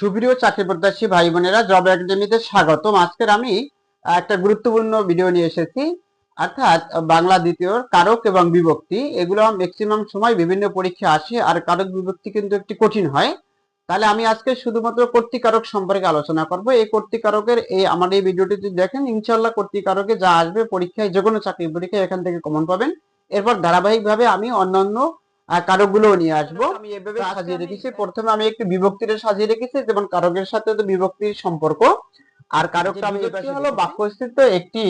সুপ্রিয় চাকরি প্রত্যাশী ভাই বোনেরা, জব একাডেমিতে স্বাগতম। আজকের আমি একটা গুরুত্বপূর্ণ ভিডিও নিয়ে এসেছি, অর্থাৎ বাংলা দ্বিতীয় কারক এবং বিভক্তি। এগুলো ম্যাক্সিমাম সময় বিভিন্ন পরীক্ষা আসে, আর কারক বিভক্তি কিন্তু একটি কঠিন হয়। তাহলে আমি আজকে শুধুমাত্র কর্তৃকারক সম্পর্কে আলোচনা করব। এই কর্তৃকারকের আমার এই ভিডিওটি যদি দেখেন, ইনশাল্লাহ কর্তৃকারকে যা আসবে পরীক্ষায়, যে কোনো চাকরি পরীক্ষায় এখান থেকে কমন পাবেন। এরপর ধারাবাহিকভাবে আমি অন্যান্য কারকগুলো নিয়ে আসবো। আমি এভাবে সাজিয়ে রেখেছি। প্রথমে আমি একটু বিভক্তিটা সাজিয়ে রেখেছি, যেমন কারকের সাথে তো বিভক্তির সম্পর্ক। আর কারকটা আমি বিভক্তি হলো বাক্যস্থিত একটি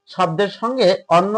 শব্দের সঙ্গে অন্য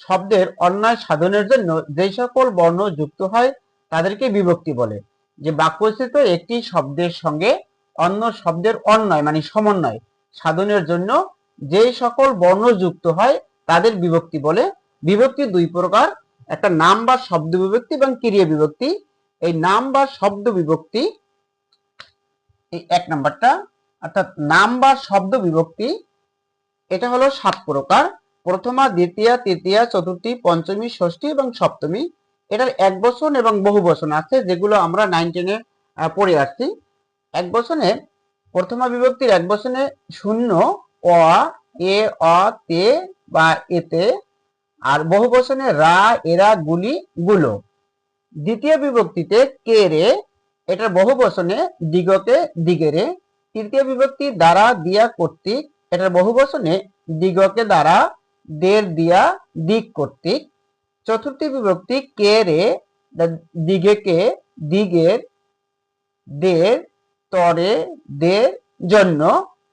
শব্দের অন্যায় সাধনের জন্য যে সকল বর্ণ যুক্ত হয় তাদেরকে বিভক্তি বলে। যে বাক্যস্থিত একটি শব্দের সঙ্গে অন্য শব্দের অন্যায় মানে সমন্বয় সাধনের জন্য যে সকল বর্ণ যুক্ত হয় তাদের বিভক্তি বলে। বিভক্তি দুই প্রকার, একটা নাম বা শব্দ বিভক্তি এবং ক্রিয়া বিভক্তি। এই নাম বা শব্দ বিভক্তি, এই এক নাম্বারটা, অর্থাৎ নাম বা শব্দ বিভক্তি, এটা হলো 7 প্রকার। প্রথমা, দ্বিতীয়া, তৃতীয়া, চতুর্থী, পঞ্চমী, ষষ্ঠী এবং সপ্তমী। এটার এক বচন এবং বহু বচন আছে, যেগুলো আমরা 9, 10-এ পড়ে আসছি। এক বচনে, প্রথমা বিভক্তির এক বচনে শূন্য, অ, এ, অ, তে বা এতে, আর বহু বচনে রা, এরা, গুলি, গুলো। দ্বিতীয় বিভক্তিতে কে রে, এটার বহু বচনে দিগকে, দিগেরে। তৃতীয় বিভক্তি দ্বারা, দিয়া, কর্তৃক, এটার বহু বচনে দিগকে দ্বারা, দের, দিয়া, দিক, কর্তৃক। চতুর্থী বিভক্তি কে রে, দিগেকে, দিগের, দের, তরে, দের, জন্য,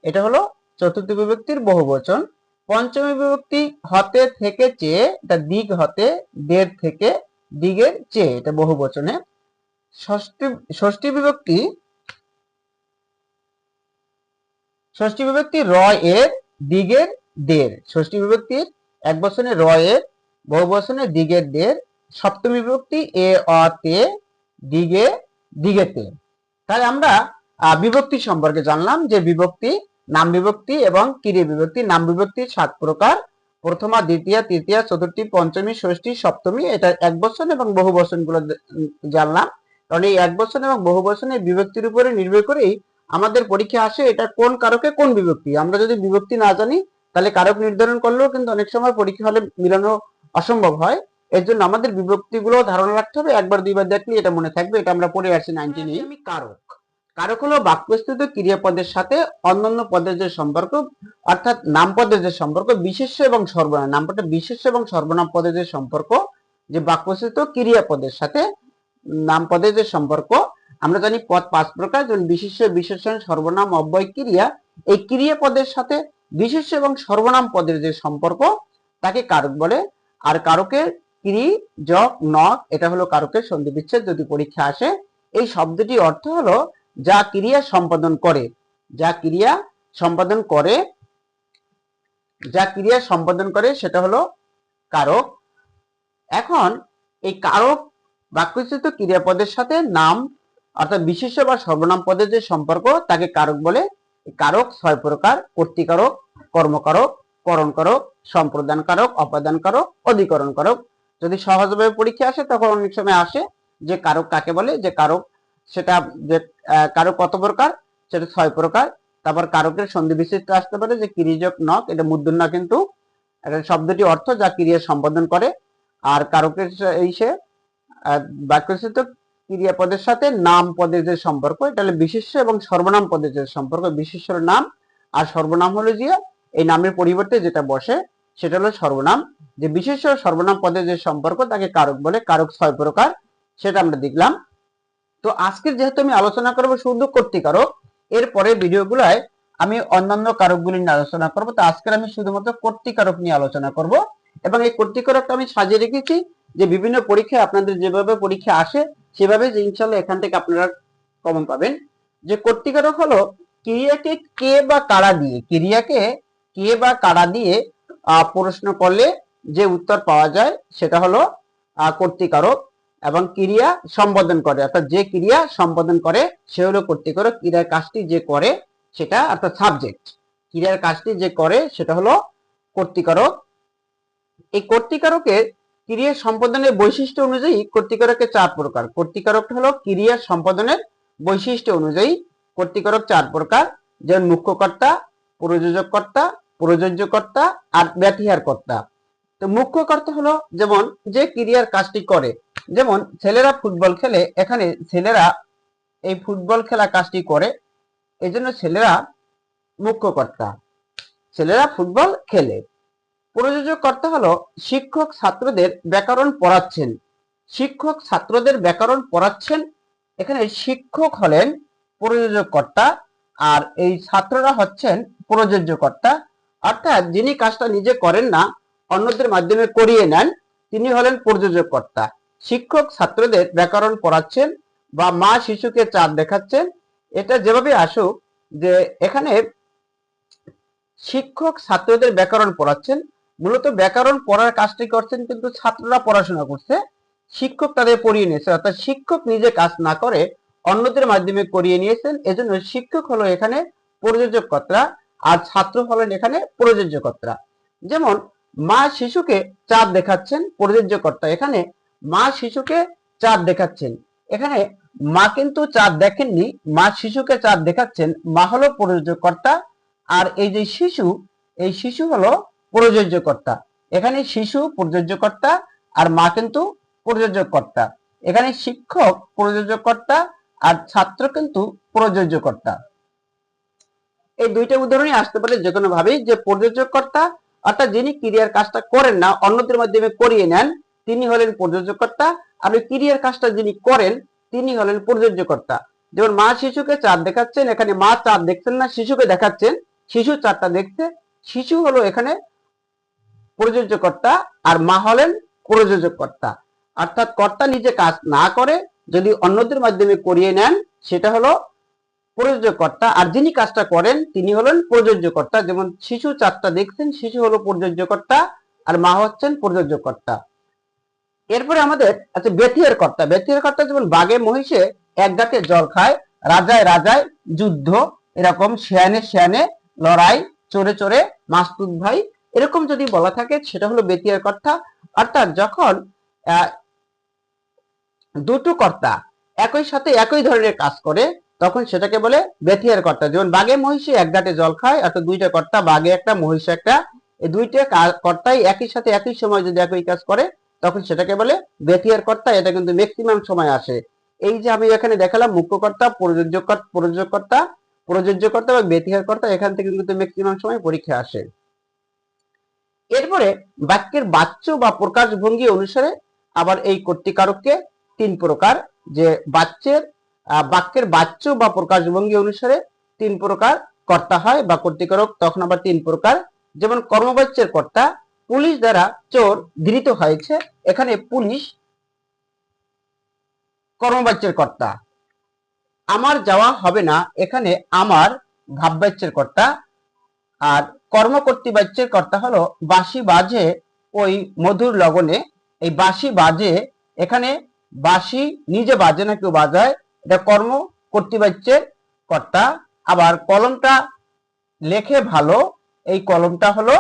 এটা হলো চতুর্থ বিভক্তির বহু বচন। পঞ্চমী বিভক্তি হতে, থেকে, চেয়ে, এটা দিক হতে, দের থেকে, দিগের, চেয়ে, এটা বহু বচনে। ষষ্ঠী বিভক্তি র এর, দিগের, দের। ষষ্ঠী বিভক্তির এক বচনে র এর, বহু বচনে দিগের, দের। সপ্তমী বিভক্তি এ, অ, তে, দিগে, দিগেতে। তাই আমরা বিভক্তি সম্পর্কে জানলাম, যে বিভক্তি নাম বিভক্তি এবং ক্রিয়া বিভক্তি। নাম বিভক্তি 7 প্রকার, প্রথমা, দ্বিতীয়া, তৃতীয়া, চতুর্থী, পঞ্চমী, ষষ্ঠী, সপ্তমী। এটা এক বচন এবং বহু বচন গুলো জানলাম। কারণ এই এক বচন এবং বহু বচনের বিভক্তির উপরে নির্ভর করেই আমাদের পরীক্ষা আসে এটা কোন কারকে কোন বিভক্তি। আমরা যদি বিভক্তি না জানি, তাহলে কারক নির্ধারণ করলেও কিন্তু অনেক সময় পরীক্ষা হলে মিলানো অসম্ভব হয়। এর জন্য আমাদের বিভক্তিগুলো ধারণা রাখতে হবে। একবার দুইবার দেখলে এটা মনে থাকবে। এটা আমরা পড়ে আসছি 19-এ। আমি কারক, কারক হলো বাক্যস্থিত ক্রিয়াপদের সাথে অন্যান্য পদের যে সম্পর্ক, অর্থাৎ নাম পদের যে সম্পর্ক, বিশেষ্য এবং সর্বনাম। নামটা বিশেষ্য এবং সর্বনাম পদের যে সম্পর্ক, যে বাক্যস্থিত ক্রিয়াপদের সাথে নাম পদের যে সম্পর্ক। আমরা জানি পদ 5 প্রকার, যেমন বিশেষ্য, বিশেষণ, সর্বনাম, অব্যয়, ক্রিয়া। এই ক্রিয়াপদের সাথে বিশেষ্য এবং সর্বনাম পদের যে সম্পর্ক তাকে কারক বলে। আর কারকের ক্রি, যক, নক, এটা হলো কারকের সন্ধি বিচ্ছেদ যদি পরীক্ষা আসে। এই শব্দটি অর্থ হলো যা ক্রিয়া সম্পাদন করে, যা ক্রিয়া সম্পাদন করে, যা ক্রিয়া সম্পাদন করে সেটা হলো কারক। এখন এই কারক বাক্যস্থিত ক্রিয়াপদের সাথে নাম অর্থাৎ বিশেষ্য বা সর্বনাম পদের যে সম্পর্ক তাকে কারক বলে। কারক 6 প্রকার, কর্তৃকারক, কর্মকারক, করণকারক, সম্প্রদান কারক, অপাদান কারক, অধিকরণ কারক। যদি সহজভাবে পরীক্ষা আসে তখন অনেক সময় আসে যে কারক কাকে বলে, যে কারক সেটা, যে কারক কত প্রকার, সেটা 6 প্রকার। তারপর কারকের সন্ধি বিশিষ্ট আসতে পারে, যে ক্রিয়াযোগ নক, এটা মূর্ধন্য কিন্তু এটা শব্দটি অর্থ যা ক্রিয়া সম্পাদন করে। আর কারকের সে বাক্যস্থিত ক্রিয়াপদের সাথে নাম পদের যে সম্পর্ক, এটা হলো বিশেষ্য এবং সর্বনাম পদের যে সম্পর্ক। বিশেষ্যর নাম আর সর্বনাম হলো যে এই নামের পরিবর্তে যেটা বসে সেটা হলো সর্বনাম। যে বিশেষ্য সর্বনাম পদের যে সম্পর্ক তাকে কারক বলে। কারক 6 প্রকার, সেটা আমরা দেখলাম। তো আজকের যেহেতু আমি আলোচনা করব শুধু কর্তৃকারক, এরপরে ভিডিওগুলোয় আমি অন্যান্য কারকগুলি নিয়ে আলোচনা করব। তো আজকের আমি শুধুমাত্র কর্তৃকারক নিয়ে আলোচনা করব। এবং এই কর্তৃকারকটা আমি সাজিয়ে রেখেছি যে বিভিন্ন পরীক্ষায় আপনাদের যেভাবে পরীক্ষা আসে সেভাবে, যে ইনশাল্লাহ এখান থেকে আপনারা কমন পাবেন। যে কর্তৃকারক হলো ক্রিয়াকে কে বা কারা দিয়ে, ক্রিয়াকে কে বা কারা দিয়ে প্রশ্ন করলে যে উত্তর পাওয়া যায় সেটা হলো কর্তৃকারক। এবং ক্রিয়া সম্পাদন করে, অর্থাৎ যে ক্রিয়া সম্পাদন করে সে হলো কর্তৃকারক। ক্রিয়ার কাজটি যে করে সেটা, অর্থাৎ সাবজেক্ট, ক্রিয়ার কাজটি যে করে সেটা হলো কর্তৃকারক। এই কর্তৃকারকের ক্রিয়া সম্পাদনের বৈশিষ্ট্য অনুযায়ী কর্তৃকারকের 4 প্রকার। কর্তৃকারক হলো ক্রিয়া সম্পাদনের বৈশিষ্ট্য অনুযায়ী কর্তৃকারক 4 প্রকার, যেমন মুখ্য কর্তা, প্রযোজক কর্তা, প্রযোজ্য কর্তা আর ব্যতিহার কর্তা। তো মুখ্য কর্তা হলো যেমন যে ক্রিয়ার কাজটি করে, যেমন ছেলেরা ফুটবল খেলে, এখানে ছেলেরা এই ফুটবল খেলা কাজটি করে, এই জন্য ছেলেরা মুখ্য কর্তা, ছেলেরা ফুটবল খেলে। প্রযোজক কর্তা হলো শিক্ষক ছাত্রদের ব্যাকরণ পড়াচ্ছেন, শিক্ষক ছাত্রদের ব্যাকরণ পড়াচ্ছেন, এখানে শিক্ষক হলেন প্রযোজক কর্তা আর এই ছাত্ররা হচ্ছেন প্রযোজ্য কর্তা। অর্থাৎ যিনি কাজটা নিজে করেন না, অন্যদের মাধ্যমে করিয়ে নেন, তিনি হলেন প্রযোজক কর্তা। শিক্ষক ছাত্রদের ব্যাকরণ পড়াচ্ছেন বা মা শিশুকে চাঁদ দেখাচ্ছেন, এটা যেভাবে আসুক, যে এখানে শিক্ষক ছাত্রদের ব্যাকরণ পড়াচ্ছেন, মূলত ব্যাকরণ পড়ার কাজটি করছেন কিন্তু ছাত্ররা পড়াশোনা করছে, শিক্ষক তাদের পড়িয়ে নিয়েছে, অর্থাৎ শিক্ষক নিজে কাজ না করে অন্যদের মাধ্যমে করিয়ে নিয়েছেন, এজন্য শিক্ষক হলো এখানে প্রযোজক কর্তা আর ছাত্র হলেন এখানে প্রযোজ্য কর্তা। যেমন মা শিশুকে চাঁদ দেখাচ্ছেন, প্রযোজ্য কর্তা, এখানে মা শিশুকে চাঁদ দেখাচ্ছেন, এখানে মা কিন্তু চাঁদ দেখেননি, মা শিশুকে চাঁদ দেখাচ্ছেন, মা হলো প্রযোজক কর্তা আর এই যে শিশু, এই শিশু হলো প্রযোজ্য কর্তা। এখানে শিশু প্রযোজ্য কর্তা আর মা কিন্তু প্রযোজক কর্তা। এখানে শিক্ষক প্রযোজক কর্তা আর ছাত্র কিন্তু প্রযোজ্য কর্তা। এই দুইটা উদাহরণই আসতে পারে যে কোনো ভাবেই, যে প্রযোজক কর্তা অর্থাৎ যিনি ক্রিয়ার কাজটা করেন না, অন্যদের মাধ্যমে করিয়ে নেন, তিনি হলেন প্রযোজক কর্তা, আর ওই ক্রিয়ার কাজটা যিনি করেন তিনি হলেন প্রযোজ্য কর্তা। যেমন মা শিশুকে চাঁদ দেখাচ্ছেন, এখানে মা চাঁদ দেখছেন না, শিশুকে দেখাচ্ছেন, শিশু চাঁদটা দেখছে, শিশু হলো এখানে প্রযোজ্য কর্তা আর মা হলেন প্রযোজক কর্তা। অর্থাৎ কর্তা নিজে কাজ না করে যদি অন্যদের মাধ্যমে করিয়ে নেন, সেটা হলো প্রযোজক কর্তা, আর যিনি কাজটা করেন তিনি হলেন প্রযোজ্য কর্তা। যেমন শিশু চাঁদটা দেখছেন, শিশু হলো প্রযোজ্য কর্তা আর মা হচ্ছেন প্রযোজ্য কর্তা। এরপরে আমাদের আছে ব্যতিহার কর্তা। ব্যতিহার কর্তা যেমন বাঘে মহিষে এক ঘাটে জল খায়, রাজায় রাজায় যুদ্ধ, এরকম শেয়ানে শেয়ানে লড়াই, চোরে চোরে মাসতুত ভাই, এরকম যদি বলা থাকে সেটা হলো ব্যতিহার কর্তা। অর্থাৎ যখন দুটো কর্তা একই সাথে একই ধরনের কাজ করে তখন সেটাকে বলে ব্যতিহার কর্তা। যেমন বাঘে মহিষে এক ঘাটে জল খায়, অর্থাৎ দুইটা কর্তা, বাঘে একটা মহিষে একটা, এই দুইটা কর্তাই একই সাথে একই সময় যদি একই কাজ করে তখন সেটাকে বলে ব্যতিহার কর্তা। এটা কিন্তু ম্যাক্সিমাম সময় আসে। এই যে আমি এখানে দেখালাম মুখ্য কর্তা, প্রযোজক কর্তা, প্রযোজ্য কর্তা এবং ব্যতিহার কর্তা, এখান থেকে কিন্তু ম্যাক্সিমাম সময় পরীক্ষা আসে। এরপরে বাক্যের বাচ্য বা প্রকাশ ভঙ্গি অনুসারে আবার এই কর্তৃকারককে 3 প্রকার, যে বাক্যের বাচ্য বা প্রকাশ ভঙ্গি অনুসারে 3 প্রকার কর্তা হয় বা কর্তৃকারক, তখন আবার 3 প্রকার। যেমন কর্মবাচ্যের কর্তা, পুলিশ দ্বারা চোর ধৃত হয়েছে, এখানে পুলিশ কর্মবাচ্যের কর্তা। আমার যাওয়া হবে না, এখানে আমার ভাববাচ্যের কর্তা। আর কর্মকর্তৃবাচ্যের কর্তা হলো বাঁশি বাজে ওই মধুর লগনে, এই বাঁশি বাজে, এখানে বাঁশি নিজে বাজে না, কেউ বাজায়, এটা কর্ম কর্তৃবাচ্যের কর্তা। আবার কলমটা লেখে ভালো, এই কলমটা হলো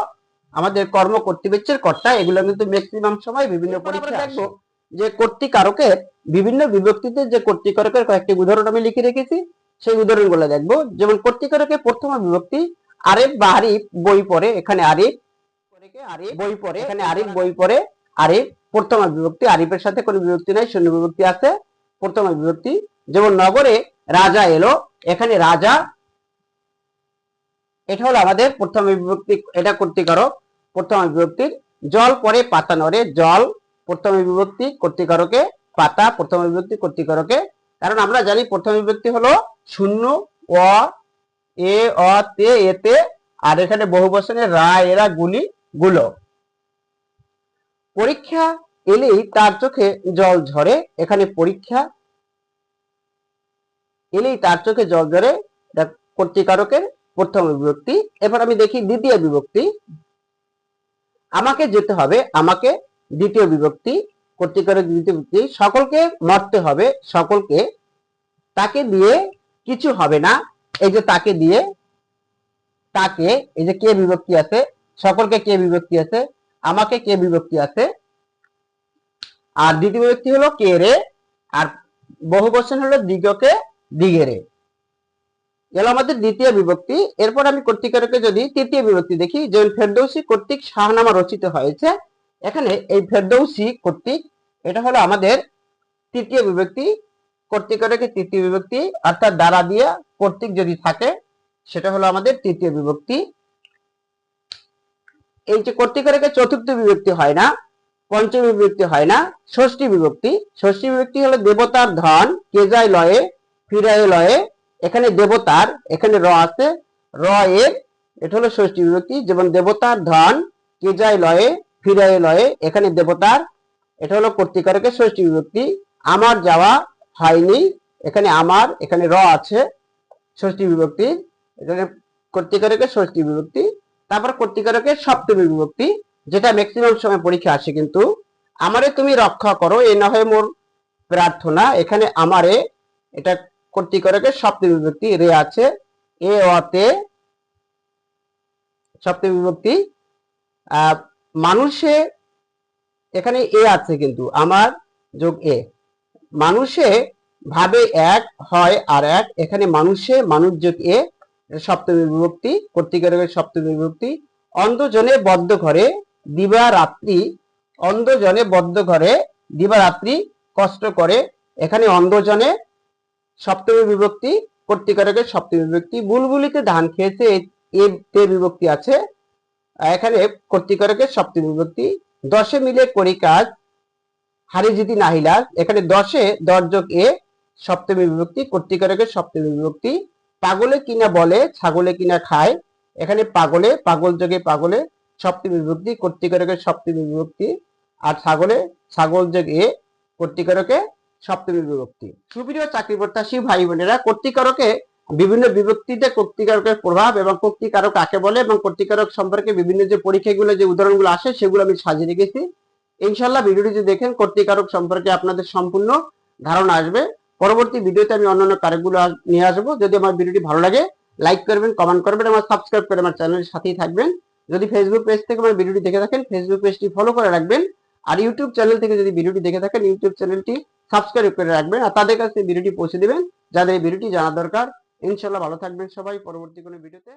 আমাদের কর্ম কর্তৃবাচ্যের কর্তা। এগুলো কিন্তু ম্যাক্সিমাম সময় বিভিন্ন পরীক্ষায় দেখবো যে কর্তৃকারকের বিভিন্ন বিভক্তিতে যে কর্তৃকারকের কয়েকটি উদাহরণ আমি লিখে রেখেছি, সেই উদাহরণগুলো দেখবো। যেমন কর্তৃকারকের প্রথম বিভক্তি আরিফ বা আরিফ বই পড়ে, এখানে আরিফ বই পড়ে, এখানে আরিফ বই পড়ে, আরিফ প্রথম বিভক্তি, আরিফের সাথে কোনো বিভক্তি নাই, শূন্য বিভক্তি আছে, প্রথম বিভক্তি। যেমন নগরে রাজা এলো, এখানে রাজা, এটা হলো আমাদের প্রথম বিভক্তি, এটা কর্তৃকারক প্রথম বিভক্তির। জল পরে পাতা নড়ে, জল প্রথম বিভক্তি কর্তৃকারকে, পাতা প্রথম বিভক্তি কর্তৃকারকে। কারণ আমরা জানি প্রথম বিভক্তি হলো শূন্য, অ, এ, অ, তে, এতে, আর এখানে বহু বচনে রা, এরা, গুলি, গুলো। পরীক্ষা এলেই তার চোখে জল ঝরে, এখানে পরীক্ষা এলেই তার চোখে জল ঝরে, এটা কর্তৃকারকের প্রথম বিভক্তি। এবার আমি দেখি দ্বিতীয় বিভক্তি, আমাকে যেতে হবে, আমাকে দ্বিতীয় বিভক্তি কর্তৃকারক দ্বিতীয় বিভক্তি। সকলকে মরতে হবে, সকলকে, তাকে দিয়ে কিছু হবে না, এই যে তাকে দিয়ে, তাকে, এই যে কে বিভক্তি আছে, সকলকে কে বিভক্তি আছে, আমাকে কে বিভক্তি আছে, আর দ্বিতীয় বিভক্তি হলো কে রে, আর বহু বচন হলো দিগকে দিগেরে। গেল আমাদের দ্বিতীয় বিভক্তি। এরপর আমি কর্তৃকারকে যদি তৃতীয় বিভক্তি দেখি, যেমন ফেরদৌসী কর্তৃক শাহনামা রচিত হয়েছে, এখানে এই ফেরদৌসী কর্তৃক এটা হলো আমাদের তৃতীয় বিভক্তি। কর্তৃকারকে তৃতীয় বিভক্তি, অর্থাৎ দ্বারা দিয়ে কর্তৃক যদি থাকে সেটা হলো আমাদের তৃতীয় বিভক্তি। এই যে কর্তৃকারকে চতুর্থ বিভক্তি হয় না, পঞ্চম বিভক্তি হয় না, ষষ্ঠী বিভক্তি। ষষ্ঠী বিভক্তি হলো দেবতার ধন কে যায় লয়ে ফিরায় লয়ে, এখানে দেবতার, এখানে র আছে, র এর, এটা হলো ষষ্ঠী বিভক্তি। যেমন দেবতার ধন কে যায় লয়ে ফিরায় লয়ে, এখানে দেবতার, এটা হলো কর্তৃকারকের ষষ্ঠী বিভক্তি। আমার যাওয়া হয়নি, এখানে আমার, এখানে র আছে, ষষ্ঠী বিভক্তি, এখানে কর্তৃকারকের ষষ্ঠী বিভক্তি। তারপর কর্তৃকারকের সপ্তমী বিভক্তি, যেটা ম্যাক্সিমাম সময় পরীক্ষা আসে কিন্তু, আমারে তুমি রক্ষা করো এ না হয় মোর প্রার্থনা, এখানে আমারে, এটা কর্তৃকারকের সপ্তমী বিভক্তি, রে আছে, এ অতে সপ্তমী বিভক্তি। মানুষে, এখানে এ আছে কিন্তু, আমার যোগ এ, মানুষে ভাবে এক হয় আর এক, এখানে মানুষে মানুষ যোগ এ, সপ্তমী বিভক্তি, কর্তৃকারকের সপ্তমী বিভক্তি। অন্ধজনে বদ্ধ ঘরে দিবা রাত্রি, অন্ধজনে বদ্ধ ঘরে দিবা রাত্রি কষ্ট করে, এখানে অন্ধজনে সপ্তমী বিভক্তি, কর্তৃকারকের সপ্তমী বিভক্তি। বুলবুলিতে ধান খেয়েছে, এ তে বিভক্তি আছে, এখানে কর্তৃকারকের সপ্তমী বিভক্তি। দশে মিলে করি কাজ হারি জিতি নাহিলাস, এখানে দশে দর্জক এ, সপ্তমী বিভক্তি, কর্তৃকারকের সপ্তমী বিভক্তি। পাগলে কিনা বলে ছাগলে কিনা খায়, এখানে পাগলে, পাগল যোগে পাগলে, সপ্তমী বিভক্তি, কর্তৃকারকের সপ্তমী বিভক্তি। আর ছাগলে, ছাগল যোগ এ, কর্তৃকারকে সপ্তমী বিভক্তি। সুপ্রিয় চাকরি প্রত্যাশী ভাই বোনেরা, কর্তৃকারকে বিভিন্ন বিভক্তিতে কর্তৃকারকের প্রভাব এবং কর্তৃকারক কাকে বলে এবং কর্তৃকারক সম্পর্কে বিভিন্ন যে পরীক্ষাগুলো যে উদাহরণগুলো আসে সেগুলো আমি সাজিয়ে রেখেছি। ইনশাল্লাহ ভিডিওটি যদি দেখেন কর্তৃকারক সম্পর্কে আপনাদের সম্পূর্ণ ধারণা আসবে। পরবর্তী ভিডিওতে আমি অন্যান্য কারকগুলো নিয়ে আসবো। যদি আমার ভিডিওটি ভালো লাগে লাইক করবেন, কমেন্ট করবেন, আমার সাবস্ক্রাইব করে আমার চ্যানেলের সাথেই থাকবেন। যদি ফেসবুক পেজ থেকে আমার ভিডিওটি দেখে থাকেন ফেসবুক পেজটি ফলো করে রাখবেন, আর ইউটিউব চ্যানেল থেকে যদি ভিডিওটি দেখে থাকেন ইউটিউব চ্যানেলটি সাবস্ক্রাইব করে রাখবেন, আর তাদের কাছে ভিডিওটি পৌঁছে দিবেন যাদের এই ভিডিওটি জানা দরকার। ইনশাল্লাহ ভালো থাকবেন সবাই, পরবর্তী কোনো ভিডিওতে